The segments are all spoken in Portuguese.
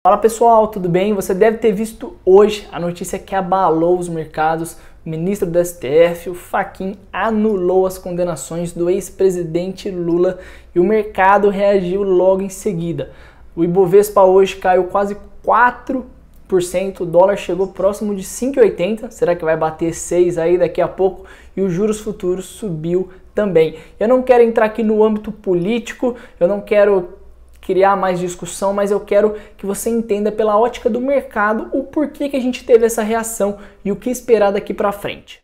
Fala pessoal, tudo bem? Você deve ter visto hoje a notícia que abalou os mercados. O ministro do STF, o Fachin, anulou as condenações do ex-presidente Lula e o mercado reagiu logo em seguida. O Ibovespa hoje caiu quase 4%, o dólar chegou próximo de 5,80, será que vai bater 6 aí daqui a pouco? E os juros futuros subiu também. Eu não quero entrar aqui no âmbito político, eu não quero criar mais discussão, mas eu quero que você entenda pela ótica do mercado o porquê que a gente teve essa reação e o que esperar daqui para frente.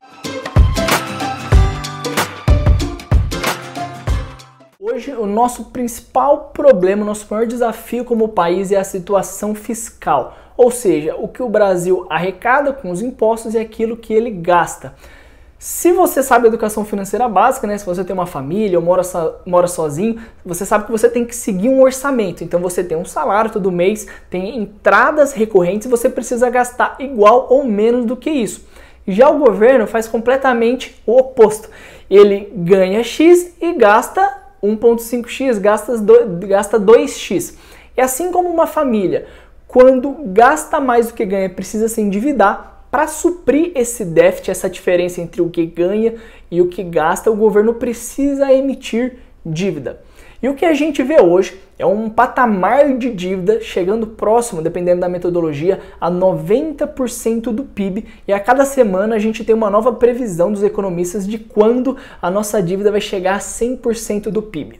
Hoje o nosso principal problema, o nosso maior desafio como país é a situação fiscal, ou seja, o que o Brasil arrecada com os impostos e aquilo que ele gasta. Se você sabe educação financeira básica, né? Se você tem uma família ou mora sozinho, você sabe que você tem que seguir um orçamento. Então você tem um salário todo mês, tem entradas recorrentes e você precisa gastar igual ou menos do que isso. Já o governo faz completamente o oposto. Ele ganha X e gasta 1,5x, gasta 2x. É assim como uma família, quando gasta mais do que ganha, precisa se endividar. Para suprir esse déficit, essa diferença entre o que ganha e o que gasta, o governo precisa emitir dívida. E o que a gente vê hoje é um patamar de dívida chegando próximo, dependendo da metodologia, a 90% do PIB. E a cada semana a gente tem uma nova previsão dos economistas de quando a nossa dívida vai chegar a 100% do PIB.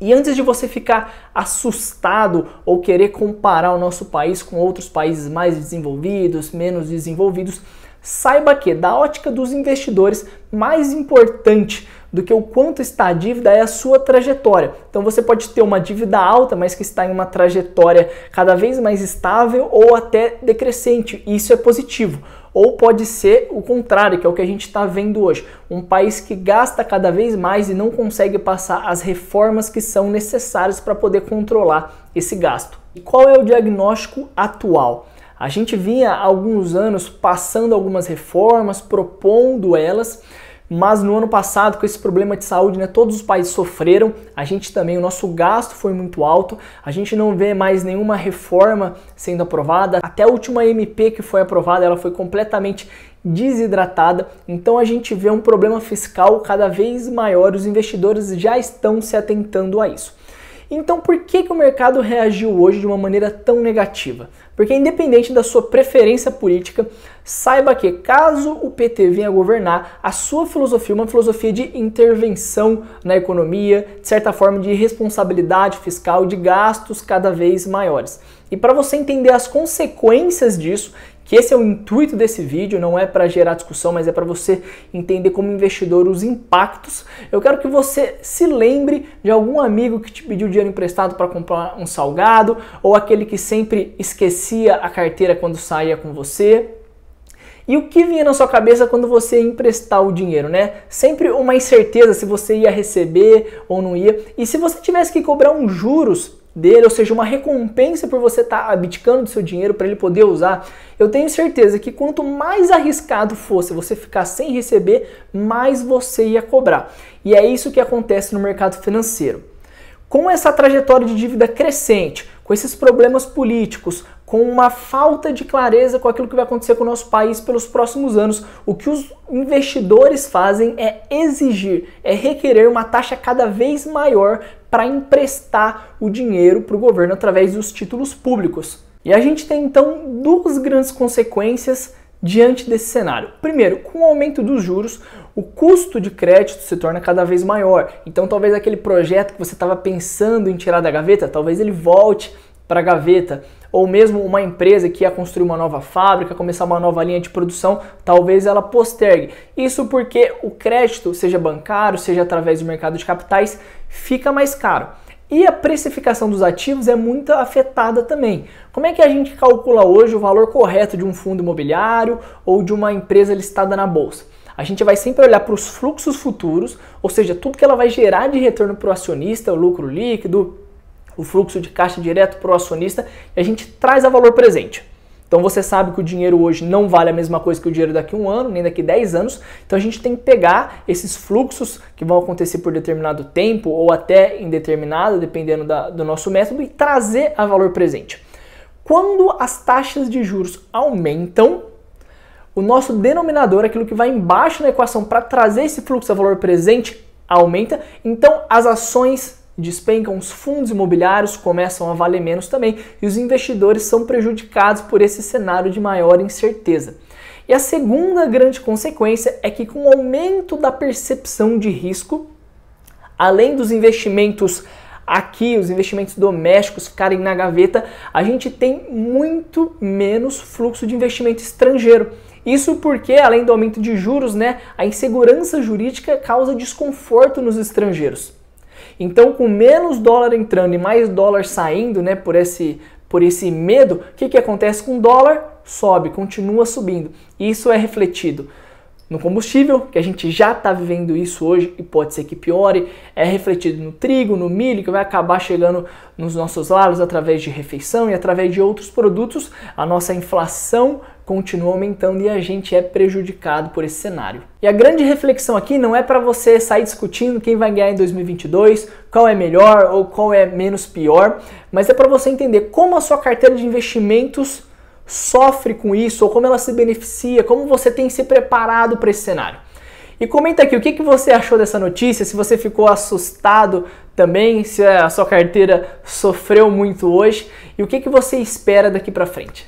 E antes de você ficar assustado ou querer comparar o nosso país com outros países mais desenvolvidos, menos desenvolvidos, saiba que, da ótica dos investidores, mais importante do que o quanto está a dívida é a sua trajetória. Então você pode ter uma dívida alta, mas que está em uma trajetória cada vez mais estável ou até decrescente. E isso é positivo. Ou pode ser o contrário, que é o que a gente está vendo hoje. Um país que gasta cada vez mais e não consegue passar as reformas que são necessárias para poder controlar esse gasto. E qual é o diagnóstico atual? A gente vinha há alguns anos passando algumas reformas, propondo elas, mas no ano passado, com esse problema de saúde, né, todos os países sofreram, a gente também, o nosso gasto foi muito alto, a gente não vê mais nenhuma reforma sendo aprovada, até a última MP que foi aprovada, ela foi completamente desidratada, então a gente vê um problema fiscal cada vez maior, os investidores já estão se atentando a isso. Então por que o mercado reagiu hoje de uma maneira tão negativa? Porque independente da sua preferência política, saiba que caso o PT venha a governar, a sua filosofia é uma filosofia de intervenção na economia, de certa forma de responsabilidade fiscal, de gastos cada vez maiores. E para você entender as consequências disso, que esse é o intuito desse vídeo, não é para gerar discussão, mas é para você entender como investidor os impactos. Eu quero que você se lembre de algum amigo que te pediu dinheiro emprestado para comprar um salgado, ou aquele que sempre esquecia a carteira quando saía com você. E o que vinha na sua cabeça quando você ia emprestar o dinheiro, né? Sempre uma incerteza se você ia receber ou não ia. E se você tivesse que cobrar uns juros dele, ou seja, uma recompensa por você estar abdicando do seu dinheiro para ele poder usar, eu tenho certeza que quanto mais arriscado fosse você ficar sem receber, mais você ia cobrar. E é isso que acontece no mercado financeiro. Com essa trajetória de dívida crescente, com esses problemas políticos, com uma falta de clareza com aquilo que vai acontecer com o nosso país pelos próximos anos, o que os investidores fazem é exigir, é requerer uma taxa cada vez maior para emprestar o dinheiro para o governo através dos títulos públicos. E a gente tem então duas grandes consequências diante desse cenário. Primeiro, com o aumento dos juros, o custo de crédito se torna cada vez maior. Então talvez aquele projeto que você estava pensando em tirar da gaveta, talvez ele volte para a gaveta. Ou mesmo uma empresa que ia construir uma nova fábrica, começar uma nova linha de produção, talvez ela postergue. Isso porque o crédito, seja bancário, seja através do mercado de capitais, fica mais caro. E a precificação dos ativos é muito afetada também. Como é que a gente calcula hoje o valor correto de um fundo imobiliário ou de uma empresa listada na bolsa? A gente vai sempre olhar para os fluxos futuros, ou seja, tudo que ela vai gerar de retorno para o acionista, o lucro líquido, o fluxo de caixa direto para o acionista, e a gente traz a valor presente. Então você sabe que o dinheiro hoje não vale a mesma coisa que o dinheiro daqui a um ano, nem daqui a 10 anos. Então a gente tem que pegar esses fluxos que vão acontecer por determinado tempo ou até indeterminado, dependendo do nosso método, e trazer a valor presente. quando as taxas de juros aumentam, o nosso denominador, aquilo que vai embaixo na equação para trazer esse fluxo a valor presente, aumenta, então as ações despencam, os fundos imobiliários começam a valer menos também e os investidores são prejudicados por esse cenário de maior incerteza. E a segunda grande consequência é que com o aumento da percepção de risco, além dos investimentos aqui, os investimentos domésticos ficarem na gaveta, a gente tem muito menos fluxo de investimento estrangeiro. Isso porque, além do aumento de juros, a insegurança jurídica causa desconforto nos estrangeiros. Então, com menos dólar entrando e mais dólar saindo, por esse medo, o que acontece com o dólar? Sobe, continua subindo. Isso é refletido no combustível, que a gente já está vivendo isso hoje e pode ser que piore, é refletido no trigo, no milho, que vai acabar chegando nos nossos lares através de refeição e através de outros produtos. A nossa inflação continua aumentando e a gente é prejudicado por esse cenário. E a grande reflexão aqui não é para você sair discutindo quem vai ganhar em 2022, qual é melhor ou qual é menos pior, mas é para você entender como a sua carteira de investimentos sofre com isso, ou como ela se beneficia, como você tem se preparado para esse cenário. E comenta aqui o que você achou dessa notícia, se você ficou assustado também, se a sua carteira sofreu muito hoje, e o que você espera daqui para frente.